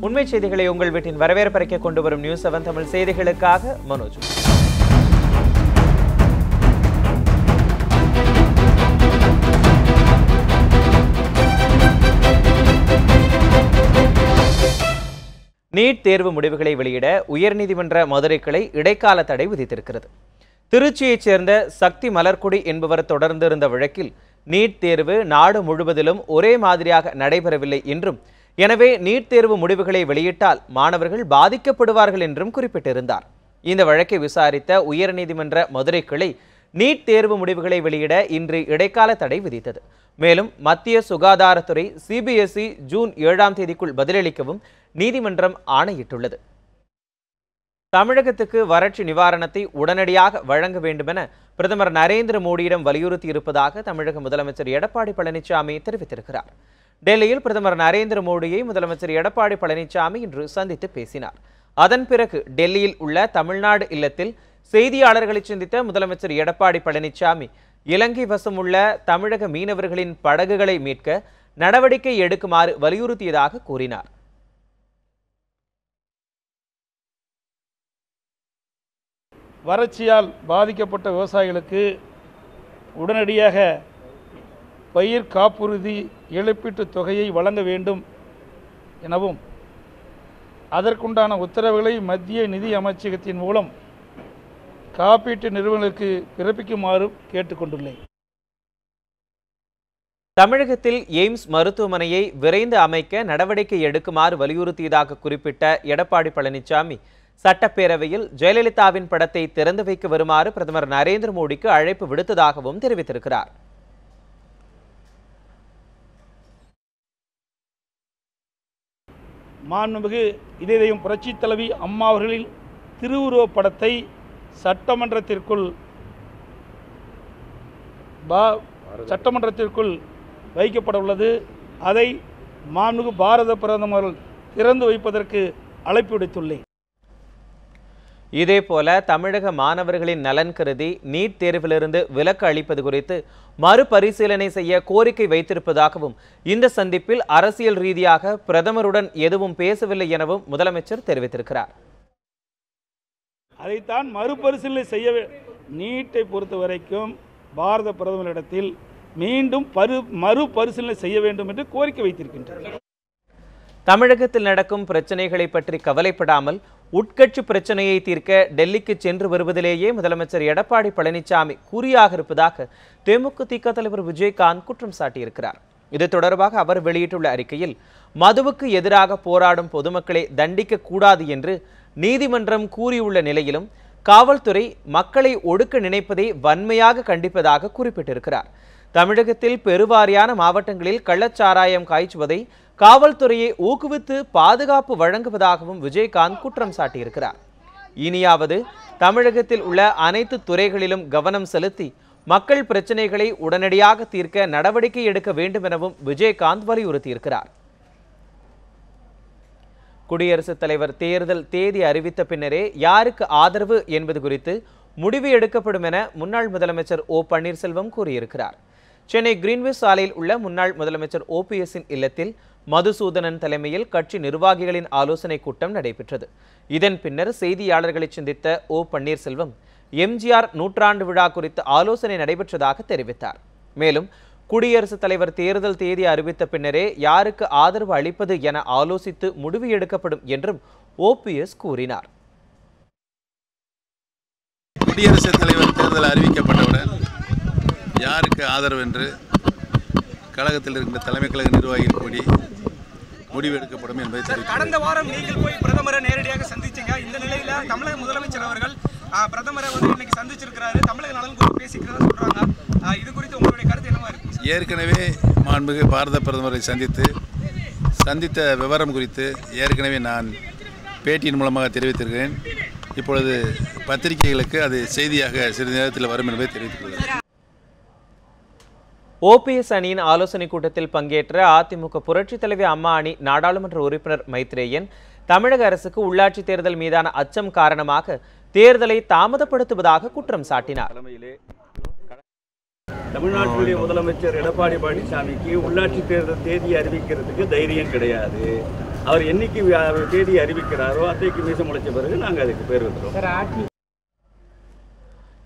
உண்மை செய்திகளை உங்கள் வீட்டின் வரவேற்பறைக்க கொண்டு வரும் நியூஸ் 7 தமிழ் செய்திகளுக்காக மனோஜ். நீட் தேர்வு முடிவுகளை வெளியிட உயர்நீதிமன்ற மதுரை கிளை இடைக்கால தடை விதித்திருக்கிறது. திருச்சியைச் சேர்ந்த சக்தி மலர்கொடி என்பவர் தொடர்ந்து இருந்த வழக்கில் நீட் தேர்வு நாடு முழுவதிலும் ஒரே மாதிரியாக நடைபெறவில்லை என்றும், எனவே நீட் தேர்வு முடிவுகளை வெளியிட்டால் மாணவர்கள் பாதிக்கப்படுவார்கள் என்றும் குறிப்பிட்டிருந்தார். இந்த வழக்கை விசாரித்த உயர்நீதிமன்ற மதுரை கிளை நீட் தேர்வு முடிவுகளை வெளியிட இன்று இடைக்கால தடை விதித்தது. மேலும் மத்திய சுகாதாரத்துறை சிபிஎஸ்இ ஜூன் 7ஆம் தேதிக்குள் பதிலளிக்கவும் நீதிமன்றம் ஆணையிட்டுள்ளது. தமிழகத்துக்கு வறட்சி நிவாரணத்தை உடனடியாக வழங்க வேண்டுமென பிரதமர் நரேந்திர மோடியிடம் வலியுறுத்தி இருப்பதாக தமிழக முதலமைச்சர் எடப்பாடி பழனிசாமி தெரிவித்திருக்கிறார். டெல்லியில் பிரதமர் நரேந்திர மோடியை முதலமைச்சர் எடப்பாடி பழனிசாமி இன்று சந்தித்து பேசினார். அதன் பிறகு டெல்லியில் உள்ள தமிழ்நாடு இல்லத்தில் செய்தியாளர்களை சந்தித்த முதலமைச்சர் எடப்பாடி பழனிசாமி இலங்கை வசம் உள்ள தமிழக மீனவர்களின் படகுகளை மீட்க நடவடிக்கை எடுக்குமாறு வலியுறுத்தியதாக கூறினார். வறட்சியால் பாதிக்கப்பட்ட விவசாயிகளுக்கு உடனடியாக பயிர் காப்புறுதி இழப்பீட்டுத் தொகையை வழங்க வேண்டும் எனவும், அதற்குண்டான உத்தரவுகளை மத்திய நிதி அமைச்சகத்தின் மூலம் காப்பீட்டு நிறுவனங்களுக்கு பிறப்பிக்குமாறு கேட்டுக்கொண்டுள்ளேன். தமிழகத்தில் எய்ம்ஸ் மருத்துவமனையை விரைந்து அமைக்க நடவடிக்கை எடுக்குமாறு வலியுறுத்தியதாக குறிப்பிட்ட எடப்பாடி பழனிசாமி சட்டப்பேரவையில் ஜெயலலிதாவின் படத்தை திறந்து வைக்க வருமாறு பிரதமர் நரேந்திர மோடிக்கு அழைப்பு விடுத்ததாகவும் தெரிவித்திருக்கிறார். மாண்புமிகு இதயம் புரட்சி தலைவி அம்மா அவர்களின் திருவுருவப் படத்தை சட்டமன்றத்திற்குள் வைக்கப்பட உள்ளது. அதை மாண்புமிகு பாரத பிரதமர் திறந்து வைப்பதற்கு அழைப்பு விடுத்துள்ளேன். இதேபோல தமிழக மாணவர்களின் நலன் கருதி நீட் தேர்விலிருந்து விலக்கு அளிப்பது குறித்து மறுபரிசீலனை செய்ய கோரிக்கை வைத்திருப்பதாகவும், இந்த சந்திப்பில் அரசியல் ரீதியாக பிரதமருடன் எதுவும் பேசவில்லை எனவும் முதலமைச்சர் தெரிவித்திருக்கிறார். அதைத்தான் மறுபரிசீலனை செய்ய, நீட்டை பொறுத்த வரைக்கும் பாரத பிரதமரிடத்தில் மீண்டும் மறுபரிசீலனை செய்ய வேண்டும் என்று கோரிக்கை வைத்திருக்கின்றனர். தமிழகத்தில் நடக்கும் பிரச்சனைகளை பற்றி கவலைப்படாமல் உட்கட்சி பிரச்சனையை தீர்க்க டெல்லிக்கு சென்று வருவதிலேயே முதலமைச்சர் எடப்பாடி பழனிசாமி குறியாக இருப்பதாக தேமுதிக தலைவர் விஜயகாந்த் குற்றம் சாட்டியிருக்கிறார். இது தொடர்பாக அவர் வெளியிட்டுள்ள அறிக்கையில், மதுவுக்கு எதிராக போராடும் பொதுமக்களை தண்டிக்க கூடாது என்று நீதிமன்றம் கூறியுள்ள நிலையிலும் காவல்துறை மக்களை ஒடுக்க நினைப்பதை வன்மையாக கண்டிப்பதாக குறிப்பிட்டிருக்கிறார். தமிழகத்தில் பெருவாரியான மாவட்டங்களில் கள்ளச்சாராயம் காய்ச்சுவதை காவல்துறையை ஊக்குவித்து பாதுகாப்பு வழங்குவதாகவும் விஜயகாந்த் குற்றம் சாட்டியிருக்கிறார். இனியாவது தமிழகத்தில் உள்ள அனைத்து துறைகளிலும் கவனம் செலுத்தி மக்கள் பிரச்சனைகளை உடனடியாக தீர்க்க நடவடிக்கை எடுக்க வேண்டும் எனவும் விஜயகாந்த் வலியுறுத்தியிருக்கிறார். குடியரசுத் தலைவர் தேர்தல் தேதி அறிவித்த பின்னரே யாருக்கு ஆதரவு என்பது குறித்து முடிவு எடுக்கப்படும் என முன்னாள் முதலமைச்சர் ஓ பன்னீர்செல்வம் கூறியிருக்கிறார். சென்னை கிரீன்விச் சாலையில் உள்ள முன்னாள் முதலமைச்சர் ஓபிஎஸ்ஸின் இல்லத்தில் மதுசூதனன் தலைமையில் கட்சி நிர்வாகிகளின் ஆலோசனை கூட்டம் நடைபெற்றது. இதன் பின்னர் செய்தியாளர்களை சந்தித்த ஓ பன்னீர்செல்வம் எம்ஜிஆர் நூற்றாண்டு விழா குறித்து ஆலோசனை நடைபெற்றதாக தெரிவித்தார். மேலும் குடியரசுத் தலைவர் தேர்தல் தேதி அறிவித்த பின்னரே யாருக்கு ஆதரவு அளிப்பது என ஆலோசித்து முடிவு எடுக்கப்படும் என்றும் ஓபிஎஸ் கூறினார். குடியரசுத் தலைவர் தேர்தல் அறிவிக்கப்பட்டவுடன் யாருக்கு ஆதரவு என்று கழகத்தில் இருக்கின்ற தலைமை கழக நிர்வாகிகள் கூடி முடிவு எடுக்கப்படும் என்பதை தெரிவித்தார். கடந்த வாரம் நீங்கள் போய் பிரதமரை நேரடியாக சந்திச்சீங்க. இந்த நிலையில தமிழக முதலமைச்சர் அவர்கள் பிரதமரை இன்னைக்கு சந்திச்சிருக்கிறாரு, தமிழக நலன் குறித்து பேசிக்கிறதா சொல்றாங்க. இது குறித்து உங்களுடைய கருத்து என்னவா இருக்கு? ஏற்கனவே மாண்புமிகு பாரத பிரதமரை சந்தித்த விவரம் குறித்து ஏற்கனவே நான் பேட்டியின் மூலமாக தெரிவித்திருக்கிறேன். இப்பொழுது பத்திரிகைகளுக்கு அது செய்தியாக சிறிது நேரத்தில் வரும் என்பதை தெரிவித்துள்ளேன். ஓபிஎஸ் அணியின் ஆலோசனை கூட்டத்தில் பங்கேற்ற அதிமுக புரட்சித் தலைவி அம்மா அணி நாடாளுமன்ற உறுப்பினர் மைத்ரேயன் தமிழக அரசுக்கு உள்ளாட்சி தேர்தல் மீதான அச்சம் காரணமாக தேர்தலை தாமதப்படுத்துவதாக குற்றம் சாட்டினார். தமிழ்நாட்டுடைய முதலமைச்சர் எடப்பாடி பழனிசாமிக்கு உள்ளாட்சி தேர்தல் தேதி அறிவிக்கிறதுக்கு தைரியம் கிடையாது. அவர் என்னைக்கு தேதி அறிவிக்கிறாரோ அன்றைக்கு மீசை முளைச்ச பிறகு நாங்கள் அதுக்கு பேர் வந்துடுவோம்.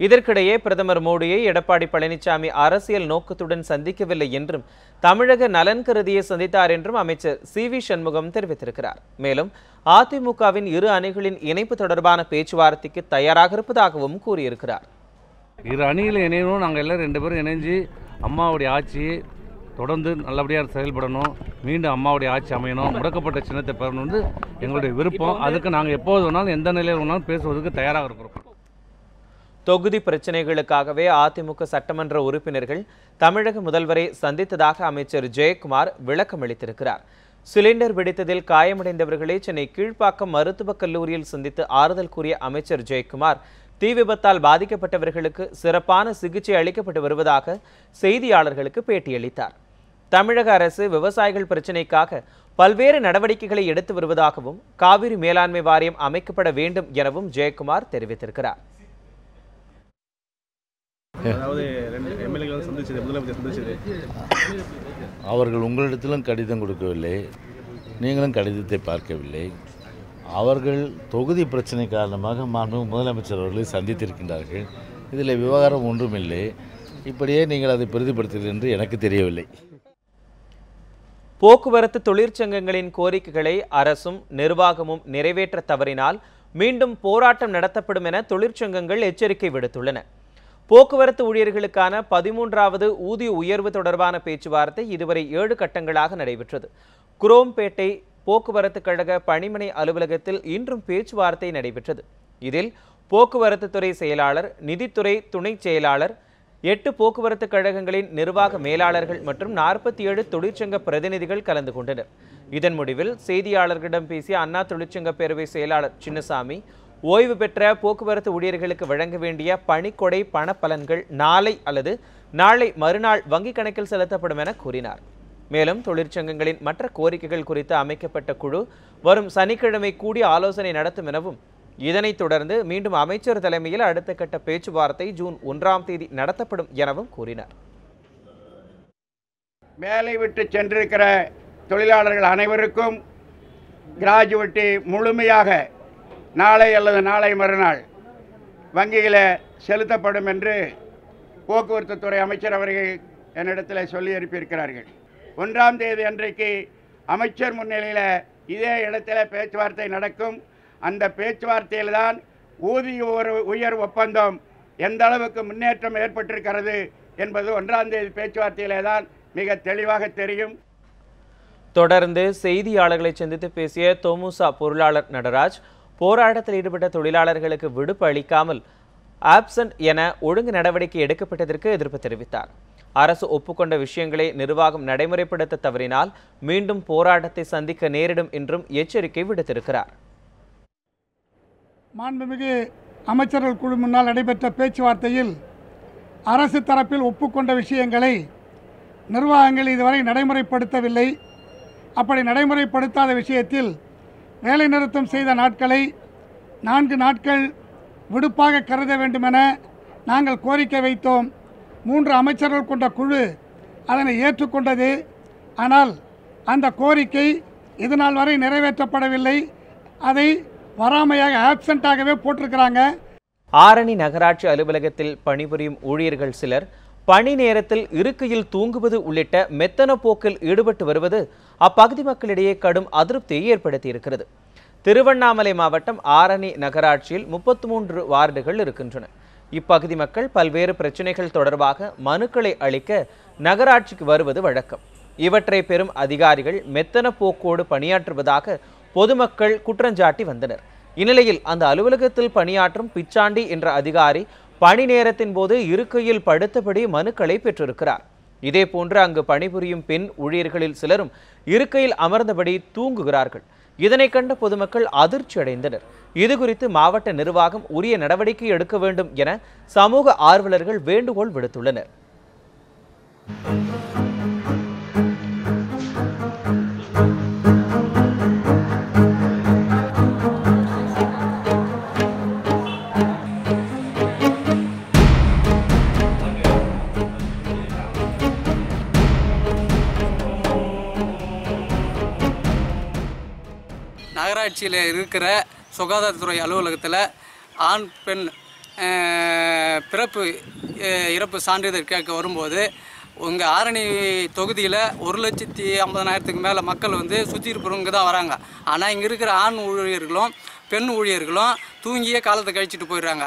இதற்கிடையே பிரதமர் மோடியை எடப்பாடி பழனிசாமி அரசியல் நோக்கத்துடன் சந்திக்கவில்லை என்றும் தமிழக நலன் கருதியே சந்தித்தார் என்றும் அமைச்சர் சி.வி. சண்முகம் தெரிவித்திருக்கிறார். மேலும் அதிமுகவின் இரு அணிகளின் இணைப்பு தொடர்பான பேச்சுவார்த்தைக்கு தயாராக இருப்பதாகவும் கூறியிருக்கிறார். இரு அணியில் இணையணும், நாங்கள் எல்லோரும் 2 பேரும் இணைஞ்சு அம்மாவுடைய ஆட்சியை தொடர்ந்து நல்லபடியாக செயல்படணும், மீண்டும் அம்மாவுடைய ஆட்சி அமையணும், முடக்கப்பட்ட சின்னத்தை பெறணும் எங்களுடைய விருப்பம். அதுக்கு நாங்கள் எப்போது வேணாலும் எந்த நிலையில் வேணாலும் பேசுவதற்கு தயாராக இருக்கிறோம். தொகுதி பிரச்சனைகளுக்காகவே அதிமுக சட்டமன்ற உறுப்பினர்கள் தமிழக முதல்வரை சந்தித்ததாக அமைச்சர் ஜெயக்குமார் விளக்கம் அளித்திருக்கிறார். சிலிண்டர் வெடித்ததில் காயமடைந்தவர்களை சென்னை கீழ்ப்பாக்கம் மருத்துவக் கல்லூரியில் சந்தித்து ஆறுதல் கூறிய அமைச்சர் ஜெயக்குமார் தீ விபத்தால் பாதிக்கப்பட்டவர்களுக்கு சிறப்பான சிகிச்சை அளிக்கப்பட்டு வருவதாக செய்தியாளர்களுக்கு பேட்டியளித்தார். தமிழக அரசு விவசாயிகள் பிரச்சினைக்காக பல்வேறு நடவடிக்கைகளை எடுத்து வருவதாகவும் காவிரி மேலாண்மை வாரியம் அமைக்கப்பட வேண்டும் எனவும் ஜெயக்குமார் தெரிவித்திருக்கிறார். அவர்கள் உங்களிடத்திலும் கடிதம் கொடுக்கவில்லை, நீங்களும் கடிதத்தை பார்க்கவில்லை. அவர்கள் தொகுதி பிரச்சனை காரணமாக மாண்புமிகு முதலமைச்சர் அவர்களை சந்தித்திருக்கின்றார்கள். இதில் விவகாரம் ஒன்றுமில்லை. இப்படியே நீங்கள் அதை பெரிதுபடுத்துகிறீர்கள் என்று எனக்கு தெரியவில்லை. போக்குவரத்து தொழிற்சங்கங்களின் கோரிக்கைகளை அரசும் நிர்வாகமும் நிறைவேற்ற தவறினால் மீண்டும் போராட்டம் நடத்தப்படும் என தொழிற்சங்கங்கள் எச்சரிக்கை விடுத்துள்ளன. போக்குவரத்து ஊழியர்களுக்கான 13வது ஊதிய உயர்வு தொடர்பான பேச்சுவார்த்தை இதுவரை 7 கட்டங்களாக நடைபெற்றது. குரோம்பேட்டை போக்குவரத்து கழக பணிமனை அலுவலகத்தில் இன்றும் பேச்சுவார்த்தை நடைபெற்றது. இதில் போக்குவரத்து துறை செயலாளர், நிதித்துறை துணை செயலாளர், 8 போக்குவரத்து கழகங்களின் நிர்வாக மேலாளர்கள் மற்றும் 47 தொழிற்சங்க பிரதிநிதிகள் கலந்து கொண்டனர். இதன் முடிவில் செய்தியாளர்களிடம் பேசிய அண்ணா தொழிற்சங்க பேரவை செயலாளர் சின்னசாமி, ஓய்வு பெற்ற போக்குவரத்து ஊழியர்களுக்கு வழங்க வேண்டிய பணிக்கொடை பணப்பலன்கள் நாளை அல்லது நாளை மறுநாள் வங்கிக் கணக்கில் செலுத்தப்படும் என கூறினார். மேலும் தொழிற்சங்கங்களின் மற்ற கோரிக்கைகள் குறித்து அமைக்கப்பட்ட குழு வரும் சனிக்கிழமை கூடி ஆலோசனை நடத்தும் எனவும் இதனைத் தொடர்ந்து மீண்டும் அமைச்சர் தலைமையில் அடுத்த கட்ட பேச்சுவார்த்தை ஜூன் 1ஆம் தேதி நடத்தப்படும் எனவும் கூறினார். வேலை விட்டு சென்றிருக்கிற தொழிலாளர்கள் அனைவருக்கும் கிராஜுவேட்டி முழுமையாக நாளை அல்லது நாளை மறுநாள் வங்கியில் செலுத்தப்படும் என்று போக்குவரத்து துறை அமைச்சர் அவர்கள் என்னிடத்தில் சொல்லி அனுப்பியிருக்கிறார்கள். 1ஆம் தேதி அன்றைக்கு அமைச்சர் முன்னிலையில் இதே இடத்துல பேச்சுவார்த்தை நடக்கும். அந்த பேச்சுவார்த்தையில் தான் ஊதிய உயர் ஒப்பந்தம் எந்த அளவுக்கு முன்னேற்றம் ஏற்பட்டிருக்கிறது என்பது 1ஆம் தேதி பேச்சுவார்த்தையிலே தான் மிக தெளிவாக தெரியும். தொடர்ந்து செய்தியாளர்களை சந்தித்து பேசிய தொமுசா பொருளாளர் நடராஜ், போராட்டத்தில் ஈடுபட்ட தொழிலாளர்களுக்கு விடுப்பு அளிக்காமல் ஆப்சன்ட் என ஒழுங்கு நடவடிக்கை எடுக்கப்பட்டதற்கு எதிர்ப்பு தெரிவித்தார். அரசு ஒப்புக்கொண்ட விஷயங்களை நிர்வாகம் நடைமுறைப்படுத்த தவறினால் மீண்டும் போராட்டத்தை சந்திக்க நேரிடும் என்றும் எச்சரிக்கை விடுத்திருக்கிறார். மாண்புமிகு அமைச்சர்கள் குழு முன்னால் நடைபெற்ற பேச்சுவார்த்தையில் அரசு தரப்பில் ஒப்புக்கொண்ட விஷயங்களை நிர்வாகங்கள் இதுவரை நடைமுறைப்படுத்தவில்லை. அப்படி நடைமுறைப்படுத்தாத விஷயத்தில் வேலைநிறுத்தம் செய்த நாட்களை 4 நாட்கள் விடுப்பாக கருத வேண்டுமென நாங்கள் கோரிக்கை வைத்தோம். 3 அமைச்சர்கள் கொண்ட குழு அதனை ஏற்றுக்கொண்டது. ஆனால் அந்த கோரிக்கை இதுநாள் வரை நிறைவேற்றப்படவில்லை. அதை வராமையாக ஆப்சென்ட்டாகவே போட்டிருக்கிறாங்க. ஆரணி நகராட்சி அலுவலகத்தில் பணிபுரியும் ஊழியர்கள் சிலர் பணி நேரத்தில் இருக்கையில் தூங்குவது உள்ளிட்ட மெத்தன போக்கில் ஈடுபட்டு வருவது அப்பகுதி மக்களிடையே கடும் அதிருப்தியை ஏற்படுத்தியிருக்கிறது. திருவண்ணாமலை மாவட்டம் ஆரணி நகராட்சியில் 33 வார்டுகள் இருக்கின்றன. இப்பகுதி மக்கள் பல்வேறு பிரச்சனைகள் தொடர்பாக மனுக்களை அளிக்க நகராட்சிக்கு வருவது வழக்கம். இவற்றை பெறும் அதிகாரிகள் மெத்தன போக்கோடு பணியாற்றுவதாக பொதுமக்கள் குற்றஞ்சாட்டி வந்தனர். இந்நிலையில் அந்த அலுவலகத்தில் பணியாற்றும் பிச்சாண்டி என்ற அதிகாரி பணி நேரத்தின் போது இருக்கையில் படுத்தபடி மனுக்களை பெற்றிருக்கிறார். இதேபோன்று அங்கு பணிபுரியும் பெண் ஊழியர்களில் சிலரும் இருக்கையில் அமர்ந்தபடி தூங்குகிறார்கள். இதனை கண்ட பொதுமக்கள் அதிர்ச்சி அடைந்தனர். இதுகுறித்து மாவட்ட நிர்வாகம் உரிய நடவடிக்கை எடுக்க வேண்டும் என சமூக ஆர்வலர்கள் வேண்டுகோள் விடுத்துள்ளனர். நகராட்சியில் இருக்கிற சுகாதாரத்துறை அலுவலகத்தில் ஆண் பெண் பிறப்பு இறப்பு சான்றிதழ் கேட்க வரும்போது உங்கள் ஆரணி தொகுதியில் 1,50,000 மேலே மக்கள் வந்து சுற்றி இருப்பவங்க தான் வராங்க. ஆனால் இங்கே இருக்கிற ஆண் ஊழியர்களும் பெண் ஊழியர்களும் தூங்கியே காலத்தை கழிச்சிட்டு போயிடுறாங்க.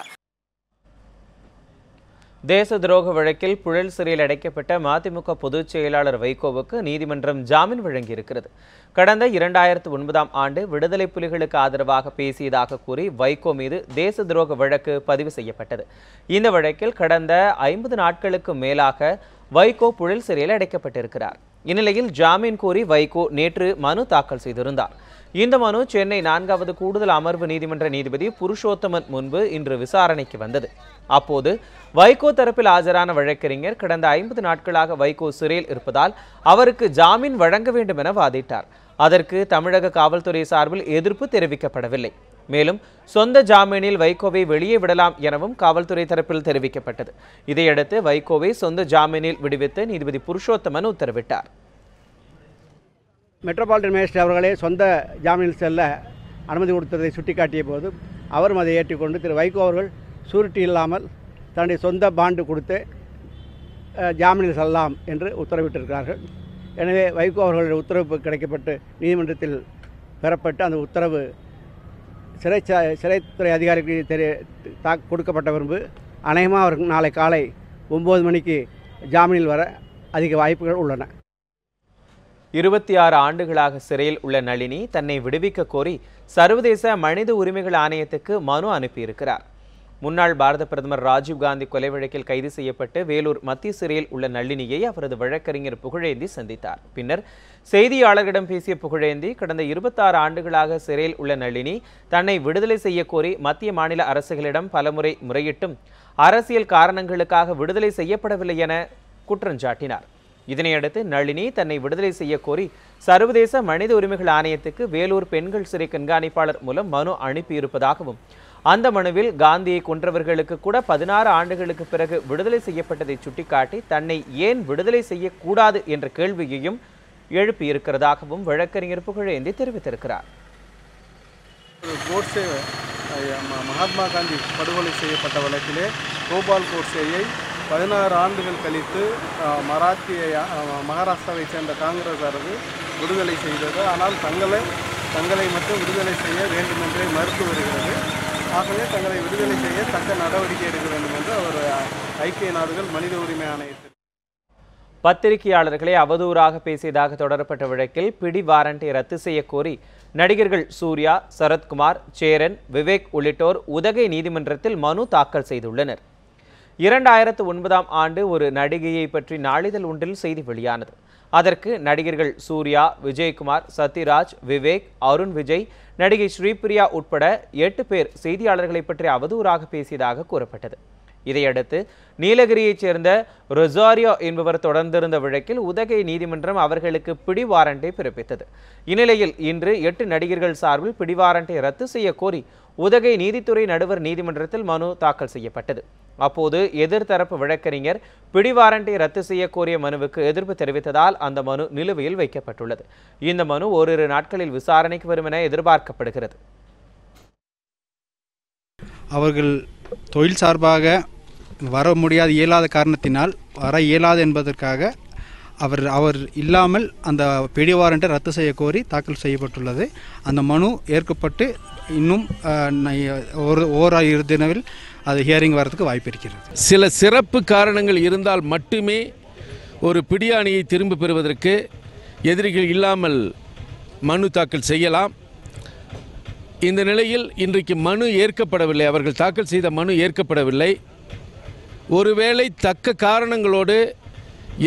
தேச துரோக வழக்கில் புழல் சிறையில் அடைக்கப்பட்ட மதிமுக பொதுச் செயலாளர் வைகோவுக்கு நீதிமன்றம் ஜாமீன் வழங்கியிருக்கிறது. கடந்த 2009ஆம் ஆண்டு விடுதலை புலிகளுக்கு ஆதரவாக பேசியதாக கூறி வைகோ மீது தேச துரோக வழக்கு பதிவு செய்யப்பட்டது. இந்த வழக்கில் கடந்த 50 நாட்களுக்கு மேலாக வைகோ புழல் சிறையில் அடைக்கப்பட்டிருக்கிறார். இந்நிலையில் ஜாமீன் கோரி வைகோ நேற்று மனு தாக்கல் செய்திருந்தார். இந்த மனு சென்னை 4வது கூடுதல் அமர்வு நீதிமன்ற நீதிபதி புருஷோத்தமன் முன்பு இன்று விசாரணைக்கு வந்தது. அப்போது வைகோ தரப்பில் ஆஜரான வழக்கறிஞர் கடந்த 50 நாட்களாக வைகோ சிறையில் இருப்பதால் அவருக்கு ஜாமீன் வழங்க வேண்டும் என வாதிட்டார். அதற்கு தமிழக காவல்துறை சார்பில் எதிர்ப்பு தெரிவிக்கப்படவில்லை. மேலும் சொந்த ஜாமீனில் வைகோவை வெளியே விடலாம் எனவும் காவல்துறை தரப்பில் தெரிவிக்கப்பட்டது. இதையடுத்து வைகோவை சொந்த ஜாமீனில் விடுவித்து நீதிபதி புருஷோத்தமன் உத்தரவிட்டார். மெட்ரோபாலிட்டன் மேஜிஸ்ட்ரேட் அவர்களே சொந்த ஜாமீனில் செல்ல அனுமதி கொடுத்ததை சுட்டிக்காட்டிய போது அவரும் அதை ஏற்றுக்கொண்டு திரு வைகோ அவர்கள் சூரிட்டி இல்லாமல் தன்னுடைய சொந்த பாண்டு கொடுத்து ஜாமீனில் செல்லலாம் என்று உத்தரவிட்டிருக்கிறார்கள். எனவே வைகோ அவர்களுடைய உத்தரவு கிடைக்கப்பட்டு நீதிமன்றத்தில் பெறப்பட்டு அந்த உத்தரவு சிறைத்துறை அதிகாரிகளுக்கு கொடுக்கப்பட்ட பின்பு அநேகமாக அவருக்கு நாளை காலை 9 மணிக்கு ஜாமீனில் வர அதிக வாய்ப்புகள் உள்ளன. 26 ஆண்டுகளாக சிறையில் உள்ள நளினி தன்னை விடுவிக்க கோரி சர்வதேச மனித உரிமைகள் ஆணையத்துக்கு மனு அனுப்பியிருக்கிறார். முன்னாள் பாரத பிரதமர் ராஜீவ்காந்தி கொலை வழக்கில் கைது செய்யப்பட்டு வேலூர் மத்திய சிறையில் உள்ள நளினியை அவரது வழக்கறிஞர் புகழேந்தி சந்தித்தார். பின்னர் செய்தியாளர்களிடம் பேசிய புகழேந்தி, கடந்த 26 ஆண்டுகளாக சிறையில் உள்ள நளினி தன்னை விடுதலை செய்ய கோரி மத்திய மாநில அரசுகளிடம் பலமுறை முறையிட்டும் அரசியல் காரணங்களுக்காக விடுதலை செய்யப்படவில்லை என குற்றஞ்சாட்டினார். இதனையடுத்து நளினி தன்னை விடுதலை செய்ய கோரி சர்வதேச மனித உரிமைகள் ஆணையத்துக்கு வேலூர் பெண்கள் சிறை கண்காணிப்பாளர் மூலம் மனு அனுப்பியிருப்பதாகவும் அந்த மனுவில் காந்தியை கொன்றவர்களுக்கு கூட 16 ஆண்டுகளுக்கு பிறகு விடுதலை செய்யப்பட்டதை சுட்டிக்காட்டி தன்னை ஏன் விடுதலை செய்யக்கூடாது என்ற கேள்வியையும் எழுப்பியிருக்கிறதாகவும் வழக்கறிஞர் புகழேந்தி தெரிவித்திருக்கிறார். கோட்சே மகாத்மா காந்தி படுகொலை செய்யப்பட்ட வழக்கிலே கோபால் கோட்சேயை 16 ஆண்டுகள் கழித்து மகாராஷ்டிராவை சேர்ந்த காங்கிரஸ் அரசு விடுதலை செய்தது. ஆனால் தங்களை மட்டும் விடுதலை செய்ய வேண்டுமென்றே மறுத்து வருகிறது. ஆகவே தங்களை விடுதலை செய்ய தக்க நடவடிக்கை எடுக்க வேண்டும் என்று அவர் ஐக்கிய நாடுகள் மனித உரிமை ஆணையத்தில் பத்திரிகையாளர்களை அவதூறாக பேசியதாக தொடரப்பட்ட வழக்கில் பிடி வாரண்டை ரத்து செய்ய கோரி நடிகர்கள் சூர்யா, சரத்குமார், சேரன், விவேக் உள்ளிட்டோர் உதகை நீதிமன்றத்தில் மனு தாக்கல் செய்துள்ளனர். 2009ஆம் ஆண்டு ஒரு நடிகையை பற்றி நாளிதழ் ஒன்றில் செய்தி வெளியானது. அதற்கு நடிகர்கள் சூர்யா, விஜயகுமார், சத்யராஜ், விவேக், அருண் விஜய், நடிகை ஸ்ரீபிரியா உட்பட 8 பேர் செய்தியாளர்களை பற்றி அவதூறாக பேசியதாக கூறப்பட்டது. இதையடுத்து நீலகிரியைச் சேர்ந்த ரொசாரியோ என்பவர் தொடர்ந்திருந்த வழக்கில் உதகை நீதிமன்றம் அவர்களுக்கு பிடி வாரண்டை பிறப்பித்தது. இந்நிலையில் இன்று 8 நடிகர்கள் சார்பில் பிடி வாரண்டை ரத்து செய்ய கோரி உதகை நீதித்துறை நடுவர் நீதிமன்றத்தில் மனு தாக்கல் செய்யப்பட்டது. அப்போது எதிர்த்தரப்பு வழக்கறிஞர் பிடி வாரண்டை ரத்து செய்ய கோரிய மனுவுக்கு எதிர்ப்பு தெரிவித்ததால் அந்த மனு நிலுவையில் வைக்கப்பட்டுள்ளது. இந்த மனு ஓரிரு நாட்களில் விசாரணைக்கு வரும் என எதிர்பார்க்கப்படுகிறது. அவர்கள் தொழில் சார்பாக வர முடியாத இயலாத காரணத்தினால் வர இயலாது என்பதற்காக அவர் இல்லாமல் அந்த பிடி வாரண்டை ரத்து செய்ய கோரி தாக்கல் செய்யப்பட்டுள்ளது. அந்த மனு ஏற்கப்பட்டு இன்னும் ஓரிரு தினத்தில் அது ஹியரிங் வரதுக்கு வாய்ப்பு இருக்கிறது. சில சிறப்பு காரணங்கள் இருந்தால் மட்டுமே ஒரு பிடியாணையை திரும்ப பெறுவதற்கு எதிரிகள் இல்லாமல் மனு தாக்கல் செய்யலாம். இந்த நிலையில் இன்றைக்கு மனு ஏற்கப்படவில்லை, அவர்கள் தாக்கல் செய்த மனு ஏற்கப்படவில்லை. ஒருவேளை தக்க காரணங்களோடு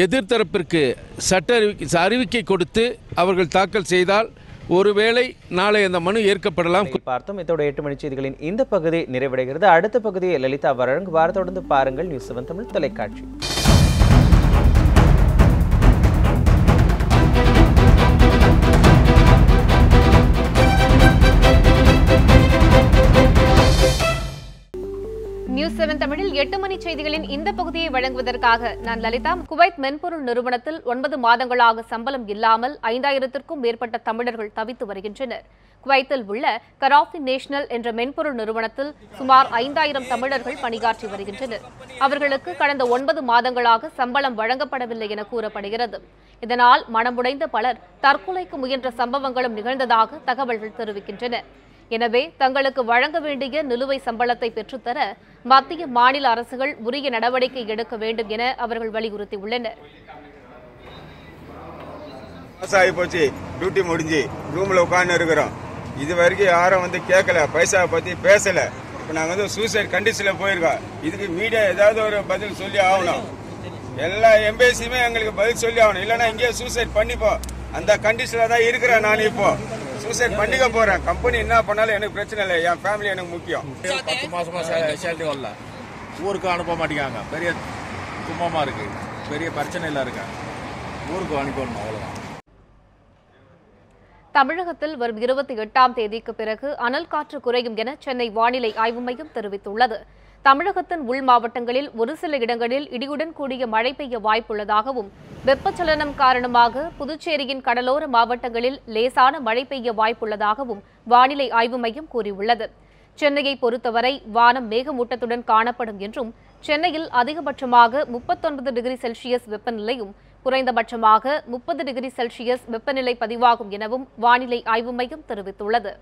எதிர்த்தரப்பிற்கு சட்ட அறிவிக்கை கொடுத்து அவர்கள் தாக்கல் செய்தால் ஒருவேளை நாளை அந்த மனு ஏற்கப்படலாம். பார்த்தோம். இதோட 8 மணி செய்திகளின் இந்த பகுதி நிறைவடைகிறது. அடுத்த பகுதியை லலிதா வழங்குவார். தொடர்ந்து பாருங்கள் நியூஸ் 7 தமிழ் தொலைக்காட்சி. நியூஸ் 7 தமிழில் 8 மணி செய்திகளின் இந்த பகுதியை வழங்குவதற்காக நான் லலிதா. குவைத் மென்பொருள் நிறுவனத்தில் 9 மாதங்களாக சம்பளம் இல்லாமல் 5000த்திற்கும் மேற்பட்ட தமிழர்கள் தவித்து வருகின்றனர். குவைத்தில் உள்ள கராஃபி நேஷனல் என்ற மென்பொருள் நிறுவனத்தில் சுமார் 5000 தமிழர்கள் பணியாற்றி வருகின்றனர். அவர்களுக்கு கடந்த 9 மாதங்களாக சம்பளம் வழங்கப்படவில்லை என கூறப்படுகிறது. இதனால் மனமுடைந்த பலர் தற்கொலைக்கு முயன்ற சம்பவங்களும் நிகழ்ந்ததாக தகவல்கள் தெரிவிக்கின்றன. எனவே தங்களுக்கு வழங்க வேண்டிய நிலுவை சம்பளத்தை பெற்றுத்தர மத்திய மாநில அரசுகள் உரிய நடவடிக்கை எடுக்க வேண்டும் என அவர்கள் வலியுறுத்தியுள்ளனர். போச்சு, டியூட்டி முடிஞ்சு ரூம்ல உட்கார்ந்து இருக்கிறோம். இது வரைக்கும் யாரும் வந்து கேட்கல, பைசா பத்தி பேசல. இப்போ நாங்கள் வந்து சூசைட் கண்டிஷன்ல போயிருக்கோம். இதுக்கு மீடியா ஏதாவது ஒரு பதில் சொல்லி ஆகணும். எல்லா எம்பேசியுமே எங்களுக்கு பதில் சொல்லி ஆகணும். இல்லைன்னா இங்கேயே சூசைட் பண்ணிப்போம். அந்த கண்டிஷன்ல தான் இருக்கிறேன். நான் இப்போ சூசைட் பண்ணிக்க போறேன். கம்பெனி என்ன பண்ணாலும் எனக்கு பிரச்சனை இல்லை. என் ஃபேமிலி எனக்கு முக்கியம். 10 மாசமா சேலரி வரல, ஊருக்கு அனுப்ப மாட்டேங்காங்க. பெரிய கும்பமா இருக்கு, பெரிய பிரச்சனைல இருக்காங்க. ஊருக்கு அனுப்பணும், அவ்வளவுதான். தமிழகத்தில் வரும் 28ஆம் தேதிக்கு பிறகு அனல் காற்று குறையும் என சென்னை வானிலை ஆய்வு மையம் தெரிவித்துள்ளது. தமிழகத்தின் உள் மாவட்டங்களில் ஒரு சில இடங்களில் இடியுடன் கூடிய மழை பெய்ய வாய்ப்புள்ளதாகவும், வெப்பச்சலனம் காரணமாக புதுச்சேரியின் கடலோர மாவட்டங்களில் லேசான மழை பெய்ய வாய்ப்புள்ளதாகவும் வானிலை ஆய்வு மையம் கூறியுள்ளது. சென்னையை பொறுத்தவரை வானம் மேகமூட்டத்துடன் காணப்படும் என்றும், சென்னையில் அதிகபட்சமாக 39 டிகிரி செல்சியஸ் வெப்பநிலையும் குறைந்தபட்சமாக 30 டிகிரி செல்சியஸ் வெப்பநிலை பதிவாகும் எனவும் வானிலை ஆய்வு மையம் தெரிவித்துள்ளது.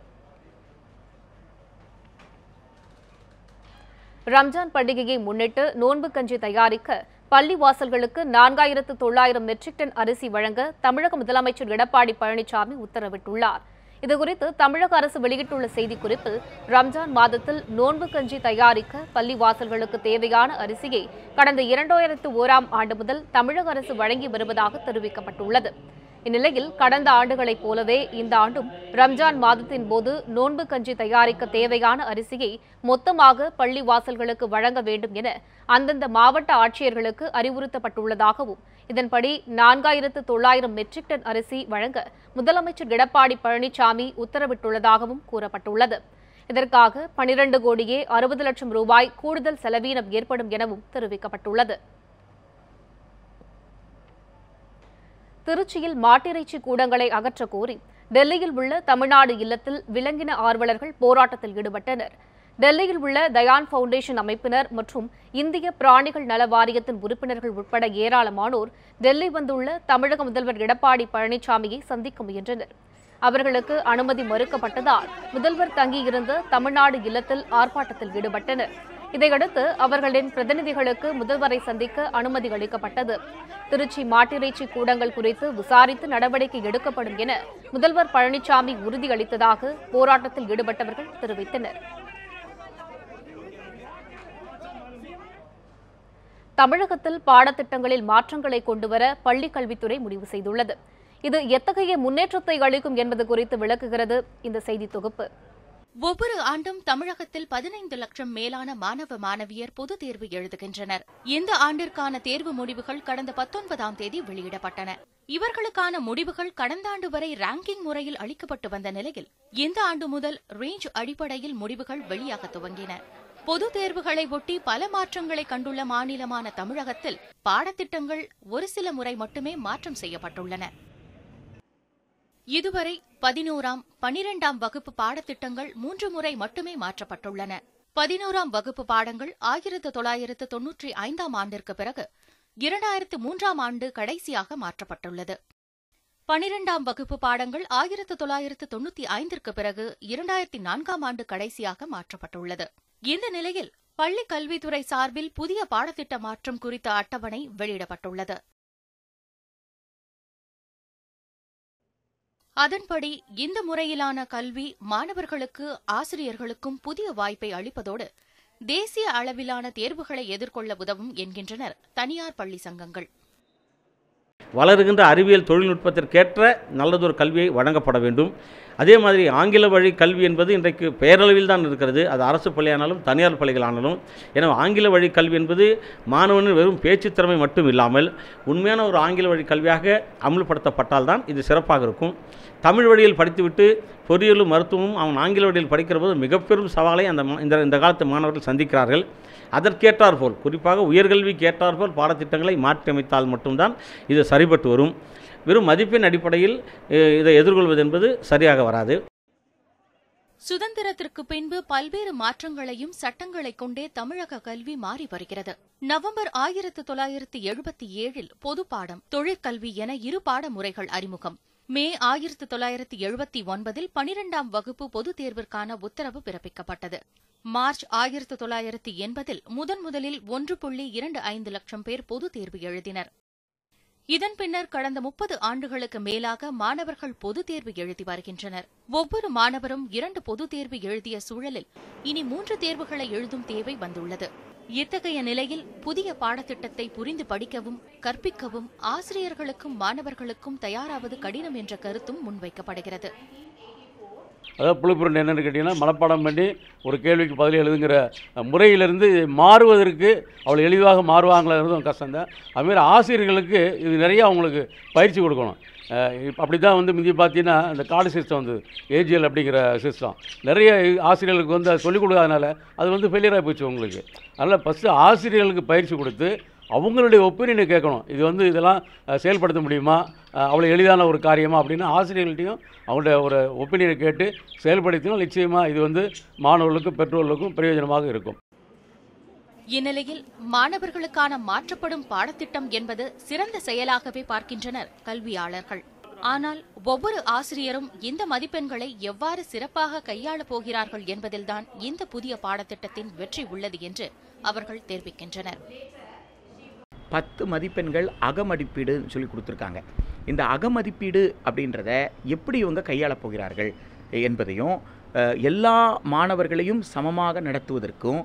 ரம்ஜான் பண்டிகையை முன்னிட்டு நோன்பு கஞ்சி தயாரிக்க பள்ளி வாசல்களுக்கு 4900 மெட்ரிக் டன் அரிசி வழங்க தமிழக முதலமைச்சர் எடப்பாடி பழனிசாமி உத்தரவிட்டுள்ளார். இதுகுறித்து தமிழக அரசு வெளியிட்டுள்ள செய்திக்குறிப்பில், ரம்ஜான் மாதத்தில் நோன்பு கஞ்சி தயாரிக்க பள்ளி வாசல்களுக்கு தேவையான அரிசியை கடந்த 2001ஆம் ஆண்டு முதல் தமிழக அரசு வழங்கி வருவதாக தெரிவிக்கப்பட்டுள்ளது. இந்நிலையில் கடந்த ஆண்டுகளைப் போலவே இந்த ஆண்டும் ரம்ஜான் மாதத்தின் போது நோன்பு கஞ்சி தயாரிக்க தேவையான அரிசியை மொத்தமாக பள்ளி வாசல்களுக்கு வழங்க வேண்டும் என அந்தந்த மாவட்ட ஆட்சியர்களுக்கு அறிவுறுத்தப்பட்டுள்ளதாகவும், இதன்படி 4900 மெட்ரிக் டன் அரிசி வழங்க முதலமைச்சர் எடப்பாடி பழனிசாமி உத்தரவிட்டுள்ளதாகவும் கூறப்பட்டுள்ளது. இதற்காக 12 கோடியே 60 லட்சம் ரூபாய் கூடுதல் செலவீனம் ஏற்படும் எனவும் தெரிவிக்கப்பட்டுள்ளது. திருச்சியில் மாட்டிறைச்சி கூடங்களை அகற்ற கோரி டெல்லியில் உள்ள தமிழ்நாடு இல்லத்தில் விலங்கின ஆர்வலர்கள் போராட்டத்தில் ஈடுபட்டனர். டெல்லியில் உள்ள தயான் ஃபவுண்டேஷன் அமைப்பினர் மற்றும் இந்திய பிராணிகள் நல வாரியத்தின் உறுப்பினர்கள் உட்பட ஏராளமானோர் டெல்லி வந்துள்ள தமிழக முதல்வர் எடப்பாடி பழனிசாமியை சந்திக்க முயன்றனர். அவர்களுக்கு அனுமதி மறுக்கப்பட்டதால் முதல்வர் தங்கியிருந்த தமிழ்நாடு இல்லத்தில் ஆர்ப்பாட்டத்தில் ஈடுபட்டனர். இதையடுத்து அவர்களின் பிரதிநிதிகளுக்கு முதல்வரை சந்திக்க அனுமதி அளிக்கப்பட்டது. திருச்சி மாட்டிறைச்சி கூடங்கள் குறித்து விசாரித்து நடவடிக்கை எடுக்கப்படும் என முதல்வர் பழனிசாமி உறுதியளித்ததாக போராட்டத்தில் ஈடுபட்டவர்கள் தெரிவித்தனர். தமிழகத்தில் பாடத்திட்டங்களில் மாற்றங்களை கொண்டுவர பள்ளிக் கல்வித்துறை முடிவு செய்துள்ளது. இது எத்தகைய முன்னேற்றத்தை அளிக்கும் என்பது குறித்து விளக்குகிறது இந்த செய்தி தொகுப்பு. ஒவ்வொரு ஆண்டும் தமிழகத்தில் 15 லட்சம் மேலான மாணவ மாணவியர் பொதுத் தேர்வு எழுதுகின்றனர். இந்த ஆண்டிற்கான தேர்வு முடிவுகள் கடந்த 19ஆம் தேதி வெளியிடப்பட்டன. இவர்களுக்கான முடிவுகள் கடந்த ஆண்டு வரை ரேங்கிங் முறையில் அளிக்கப்பட்டு வந்த நிலையில் இந்த ஆண்டு முதல் ரேஞ்ச் அடிப்படையில் முடிவுகள் வெளியாக துவங்கின. பொதுத் தேர்வுகளை ஒட்டி பல மாற்றங்களை கண்டுள்ள மாநிலமான தமிழகத்தில் பாடத்திட்டங்கள் ஒரு சில முறை மட்டுமே மாற்றம் செய்யப்பட்டுள்ளன. இதுவரை 11ஆம் 12ஆம் வகுப்பு பாடத்திட்டங்கள் 3 முறை மட்டுமே மாற்றப்பட்டுள்ளன. 11ஆம் வகுப்பு பாடங்கள் 1995ஆம் ஆண்டிற்கு பிறகு 2003ஆம் ஆண்டு கடைசியாக மாற்றப்பட்டுள்ளது. 12ஆம் வகுப்பு பாடங்கள் 1995ற்கு பிறகு 2004ஆம் ஆண்டு கடைசியாக மாற்றப்பட்டுள்ளது. இந்த நிலையில் பள்ளிக் கல்வித்துறை சார்பில் புதிய பாடத்திட்ட மாற்றம் குறித்த அட்டவணை வெளியிடப்பட்டுள்ளது. அதன்படி இந்த முறையிலான கல்வி மாணவர்களுக்கு ஆசிரியர்களுக்கும் புதிய வாய்ப்பை அளிப்பதோடு தேசிய அளவிலான தேர்வுகளை எதிர்கொள்ள உதவும் என்கின்றனர் தனியார் பள்ளி சங்கங்கள். வளருகின்ற அறிவியல் தொழில்நுட்பத்திற்கேற்ற நல்லதொரு கல்வியை வழங்கப்பட வேண்டும். அதே மாதிரி ஆங்கில வழி கல்வி என்பது இன்றைக்கு பேரளவில் தான் இருக்கிறது. அது அரசு பள்ளியானாலும் தனியார் பள்ளிகளானாலும். எனவே ஆங்கில வழி கல்வி என்பது மாணவனின் வெறும் பேச்சு திறமை மட்டும் இல்லாமல் உண்மையான ஒரு ஆங்கில வழி கல்வியாக அமல்படுத்தப்பட்டால்தான் இது சிறப்பாக இருக்கும். தமிழ் வழியில் படித்துவிட்டு பொறியியலும் மருத்துவமும் அவன் ஆங்கில வழியில் படிக்கிற போது மிகப்பெரும் சவாலை இந்த காலத்து மாணவர்கள் சந்திக்கிறார்கள். அதற்கேற்றாற்போல் குறிப்பாக உயர்கல்விக்கு ஏற்றாற்போல் பாடத்திட்டங்களை மாற்றியமைத்தால் மட்டும்தான் இது சரிபட்டு வரும். வெறும் மதிப்பெண் அடிப்படையில் இதை எதிர்கொள்வது என்பது சரியாக வராது. சுதந்திரத்திற்கு பின்பு பல்வேறு மாற்றங்களையும் சட்டங்களை கொண்டே தமிழக கல்வி மாறி வருகிறது. நவம்பர் 1977 பொதுப்பாடம், தொழிற்கல்வி என இரு பாடமுறைகள் அறிமுகம். மே 1979 12ஆம் வகுப்பு பொதுத் தேர்விற்கான உத்தரவு பிறப்பிக்கப்பட்டது. மார்ச் 1980 முதலில் 1.25 லட்சம் பேர் பொதுத் தேர்வு எழுதினர். இதன் பின்னர் கடந்த 30 ஆண்டுகளுக்கு மேலாக மாணவர்கள் பொதுத் தேர்வு எழுதி வருகின்றனர். ஒவ்வொரு மாணவரும் 2 பொதுத் தேர்வு எழுதிய சூழலில் இனி 3 தேர்வுகளை எழுதும் தேவை வந்துள்ளது. இத்தகைய நிலையில் புதிய பாடத்திட்டத்தை புரிந்து படிக்கவும் கற்பிக்கவும் ஆசிரியர்களுக்கும் மாணவர்களுக்கும் தயாராவது கடினம் என்ற கருத்தும் முன்வைக்கப்படுகிறது. அதாவது புளிப்புரண்டு என்னென்னு கேட்டிங்கன்னா, மனப்பாடம் பண்ணி ஒரு கேள்விக்கு பதில் எழுதுங்கிற முறையிலிருந்து மாறுவதற்கு அவ்வளோ எளிதாக மாறுவாங்கிறதும் கஷ்டம்தான். அதுமாரி ஆசிரியர்களுக்கு இது நிறைய அவங்களுக்கு பயிற்சி கொடுக்கணும். அப்படி தான் முந்தி பார்த்தீங்கன்னா இந்த கார்டு சிஸ்டம் ஏஜிஎல் அப்படிங்கிற சிஸ்டம் நிறைய ஆசிரியர்களுக்கு அதை சொல்லிக் கொடுக்காதனால அது ஃபெயிலியர் ஆகி போச்சு உங்களுக்கு. அதனால் ஃபஸ்ட்டு ஆசிரியர்களுக்கு பயிற்சி கொடுத்து அவங்களுடைய ஒப்பீனியனை கேட்கணும். இது இதெல்லாம் செயல்படுத்த முடியுமா, அவ்வளோ எளிதான ஒரு காரியமா அப்படின்னு ஆசிரியர்கள்ட்டையும் அவங்களுடைய ஒரு ஒப்பீனியனை கேட்டு செயல்படுத்தினால் நிச்சயமாக இது மாணவர்களுக்கும் பெற்றோர்களுக்கும் பிரயோஜனமாக இருக்கும். இந்நிலையில் மாணவர்களுக்கான மாற்றப்படும் பாடத்திட்டம் என்பது சிறந்த செயலாகவே பார்க்கின்றனர் கல்வியாளர்கள். ஆனால் ஒவ்வொரு ஆசிரியரும் இந்த மதிப்பெண்களை எவ்வாறு சிறப்பாக கையாளப் போகிறார்கள் என்பதில்தான் இந்த புதிய பாடத்திட்டத்தின் வெற்றி உள்ளது என்று அவர்கள் தெரிவிக்கின்றனர். 10 மதிப்பெண்கள் அகமதிப்பீடுன்னு சொல்லி கொடுத்துருக்காங்க. இந்த அகமதிப்பீடு அப்படின்றத எப்படி இவங்க கையாளப் போகிறார்கள் என்பதையும், எல்லா மாணவர்களையும் சமமாக நடத்துவதற்கும்,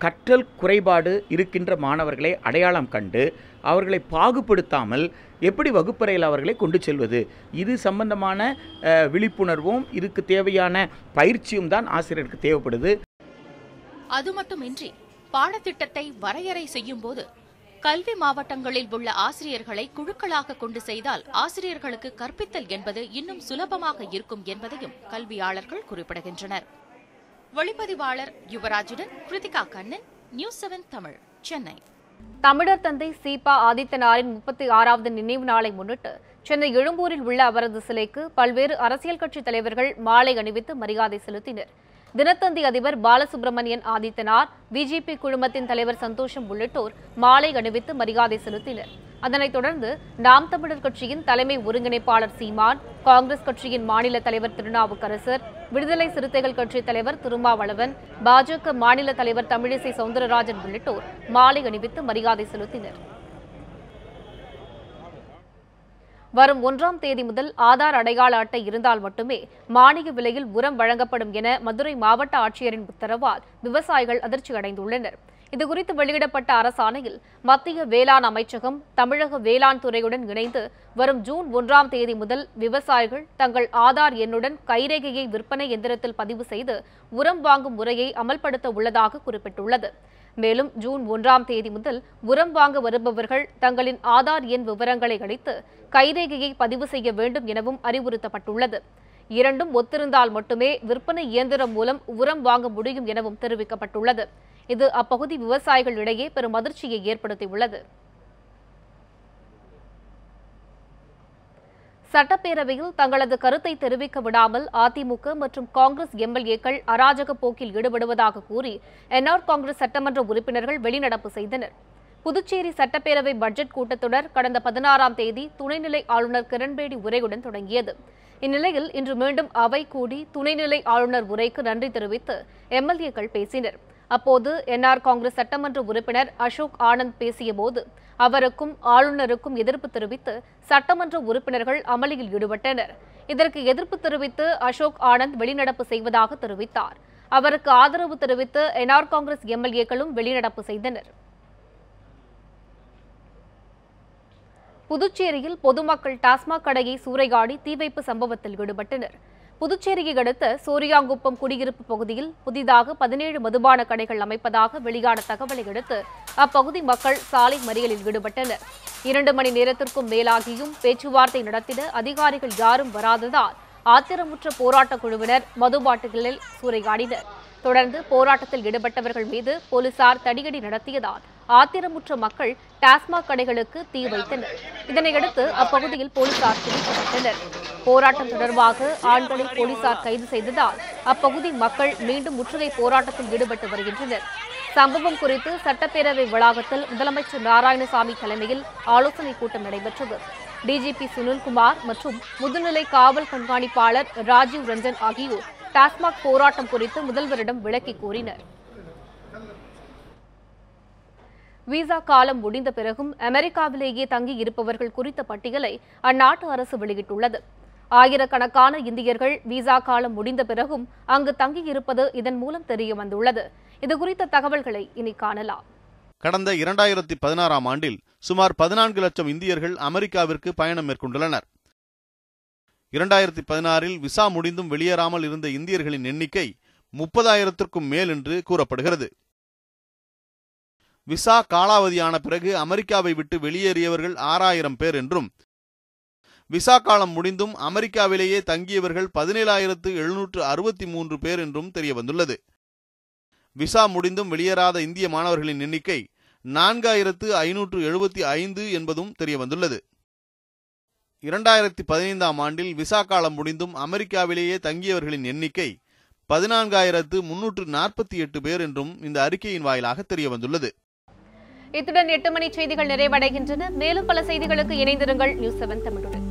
கற்றல் குறைபாடு இருக்கின்ற மாணவர்களை அடையாளம் கண்டு அவர்களை பாகுபடுத்தாமல் எப்படி வகுப்பறையில் அவர்களை கொண்டு செல்வது, இது சம்பந்தமான விழிப்புணர்வும் இதுக்கு தேவையான பயிற்சியும் தான் ஆசிரியருக்கு தேவைப்படுது. அது மட்டுமின்றி பாடத்திட்டத்தை வரையறை செய்யும் போது கல்வி மாவட்டங்களில் உள்ள ஆசிரியர்களை குழுக்களாக கொண்டு செய்தால் ஆசிரியர்களுக்கு கற்பித்தல் என்பது இன்னும் சுலபமாக இருக்கும் என்பதையும் கல்வியாளர்கள் குறிப்பிடுகின்றனர். ஒளிப்பதிவாளர் யுவராஜுடன் கிருத்திகா கண்ணன், நியூஸ் 7 தமிழ், சென்னை. தமிழர் தந்தை சீபா ஆதித்தனாரின் 36வது நினைவு நாளை முன்னிட்டு சென்னை எழும்பூரில் உள்ள அவரது சிலைக்கு பல்வேறு அரசியல் கட்சித் தலைவர்கள் மாலை அணிவித்து மரியாதை செலுத்தினர். தினத்தந்தி அதிபர் பாலசுப்ரமணியன் ஆதித்தனார், பிஜேபி குழுமத்தின் தலைவர் சந்தோஷம் உள்ளிட்டோர் மாலை அணிவித்து மரியாதை செலுத்தினர். அதனைத் தொடர்ந்து நாம் தமிழர் கட்சியின் தலைமை ஒருங்கிணைப்பாளர் சீமான், காங்கிரஸ் கட்சியின் மாநில தலைவர் திருநாவுக்கரசர், விடுதலை சிறுத்தைகள் கட்சித் தலைவர் திருமாவளவன், பாஜக மாநில தலைவர் தமிழிசை சவுந்தரராஜன் உள்ளிட்டோர் மாலை அணிவித்து மரியாதை செலுத்தினர். வரும் 1ஆம் தேதி முதல் ஆதார் அடையாள அட்டை இருந்தால் மட்டுமே மானிய விலையில் உரம் வழங்கப்படும் என மதுரை மாவட்ட ஆட்சியரின் உத்தரவால் விவசாயிகள் அதிர்ச்சி அடைந்துள்ளனர். இதுகுறித்து வெளியிடப்பட்ட அரசாணையில் மத்திய வேளாண் அமைச்சகம் தமிழக வேளாண் துறையுடன் இணைந்து வரும் ஜூன் 1ஆம் தேதி முதல் விவசாயிகள் தங்கள் ஆதார் எண்ணுடன் கைரேகையை விற்பனை எந்திரத்தில் பதிவு செய்து உரம் வாங்கும் முறையை அமல்படுத்த உள்ளதாக குறிப்பிட்டுள்ளது. மேலும் ஜூன் 1ஆம் தேதி முதல் உரம் வாங்க வருபவர்கள் தங்களின் ஆதார் எண் விவரங்களை அளித்து கைரேகையை பதிவு செய்ய வேண்டும் எனவும் அறிவுறுத்தப்பட்டுள்ளது. இரண்டும் ஒத்திருந்தால் மட்டுமே விற்பனை இயந்திரம் மூலம் உரம் வாங்க முடியும் எனவும் தெரிவிக்கப்பட்டுள்ளது. இது அப்பகுதி விவசாயிகளிடையே பெரும் அதிர்ச்சியை ஏற்படுத்தியுள்ளது. சட்டப்பேரவையில் தங்களது கருத்தை தெரிவிக்க விடாமல் அதிமுக மற்றும் காங்கிரஸ் எம்எல்ஏக்கள் அராஜக போக்கில் ஈடுபடுவதாக கூறி என்ஆர் காங்கிரஸ் சட்டமன்ற உறுப்பினர்கள் வெளிநடப்பு செய்தனர். புதுச்சேரி சட்டப்பேரவை பட்ஜெட் கூட்டத்தொடர் கடந்த 16ஆம் தேதி துணைநிலை ஆளுநர் கிரண்பேடி உரையுடன் தொடங்கியது. இந்நிலையில் இன்று மீண்டும் அவை கூடி துணைநிலை ஆளுநர் உரைக்கு நன்றி தெரிவித்து எம்எல்ஏக்கள் பேசினர். அப்போது என்ஆர் காங்கிரஸ் சட்டமன்ற உறுப்பினர் அசோக் ஆனந்த் பேசியபோது அவருக்கும் ஆளுநருக்கும் எதிர்ப்பு தெரிவித்து சட்டமன்ற உறுப்பினர்கள் அமளியில் ஈடுபட்டனர். இதற்கு எதிர்ப்பு தெரிவித்து அசோக் ஆனந்த் வெளிநடப்பு செய்வதாக தெரிவித்தார். அவருக்கு ஆதரவு தெரிவித்து என்ஆர் காங்கிரஸ் எம்எல்ஏக்களும் வெளிநடப்பு செய்தனர். புதுச்சேரியில் பொதுமக்கள் டாஸ்மாக் கடையை சூறையாடி தீ வைப்பு சம்பவத்தில் ஈடுபட்டனர். புதுச்சேரியை அடுத்த சோரியாங்குப்பம் குடியிருப்பு பகுதியில் புதிதாக 17 மதுபான கடைகள் அமைப்பதாக வெளியான தகவலை அடுத்து அப்பகுதி மக்கள் சாலை மறியலில் ஈடுபட்டனர். 2 மணி நேரத்திற்கும் மேலாகியும் பேச்சுவார்த்தை நடத்திட அதிகாரிகள் யாரும் வராததால் ஆத்திரமுற்ற போராட்ட குழுவினர் மதுபாட்டில்களில் சூறையாடினர். தொடர்ந்து போராட்டத்தில் ஈடுபட்டவர்கள் மீது போலீசார் தடியடி நடத்தியதால் ஆத்திரமுற்ற மக்கள் டாஸ்மாக் கடைகளுக்கு தீ வைத்தனர். இதனையடுத்து அப்பகுதியில் போலீசார் பிடிக்கப்பட்டனர். போராட்டம் தொடர்பாக ஆண்களை போலீசார் கைது செய்ததால் அப்பகுதி மக்கள் மீண்டும் முற்றுகை போராட்டத்தில் ஈடுபட்டு வருகின்றனர். சம்பவம் குறித்து சட்டப்பேரவை வளாகத்தில் முதலமைச்சர் நாராயணசாமி தலைமையில் ஆலோசனைக் கூட்டம் நடைபெற்றது. டிஜிபி சுனில்குமார் மற்றும் முதுநிலை காவல் கண்காணிப்பாளர் ராஜீவ் ரஞ்சன் ஆகியோர் டாஸ்மாக் போராட்டம் குறித்து முதல்வரிடம் விளக்கி கூறினர். விசா காலம் முடிந்த பிறகும் அமெரிக்காவிலேயே தங்கி இருப்பவர்கள் குறித்த பட்டியலை அந்நாட்டு அரசு வெளியிட்டுள்ளது. ஆயிரக்கணக்கான இந்தியர்கள் விசா காலம் முடிந்த பிறகும் அங்கு தங்கியிருப்பது இதன் மூலம் தெரிய வந்துள்ளது. இதுகுறித்த தகவல்களை இனி காணலாம். கடந்த 2016ஆம் ஆண்டில் சுமார் 14 லட்சம் இந்தியர்கள் அமெரிக்காவிற்கு பயணம் மேற்கொண்டுள்ளனர். 2016இல் விசா முடிந்தும் வெளியேறாமல் இருந்த இந்தியர்களின் எண்ணிக்கை 30,000க்கும் மேல் என்று கூறப்படுகிறது. விசா காலாவதியான பிறகு அமெரிக்காவை விட்டு வெளியேறியவர்கள் 6,000 பேர் என்றும், விசா காலம் முடிந்தும் அமெரிக்காவிலேயே தங்கியவர்கள் 17,763 பேர் என்றும் தெரியவந்துள்ளது. விசா முடிந்தும் வெளியேறாத இந்திய மாணவர்களின் எண்ணிக்கை 4,575 என்பதும் தெரியவந்துள்ளது. 2015ஆம் ஆண்டில் விசா காலம் முடிந்தும் அமெரிக்காவிலேயே தங்கியவர்களின் எண்ணிக்கை 14,348 பேர் என்றும் இந்த அறிக்கையின் வாயிலாக தெரியவந்துள்ளது. இத்துடன் 8 மணி செய்திகள் நிறைவடைகின்றன. மேலும் பல செய்திகளுக்கு இணைந்திருங்கள் நியூஸ் 7 தமிழுடன்.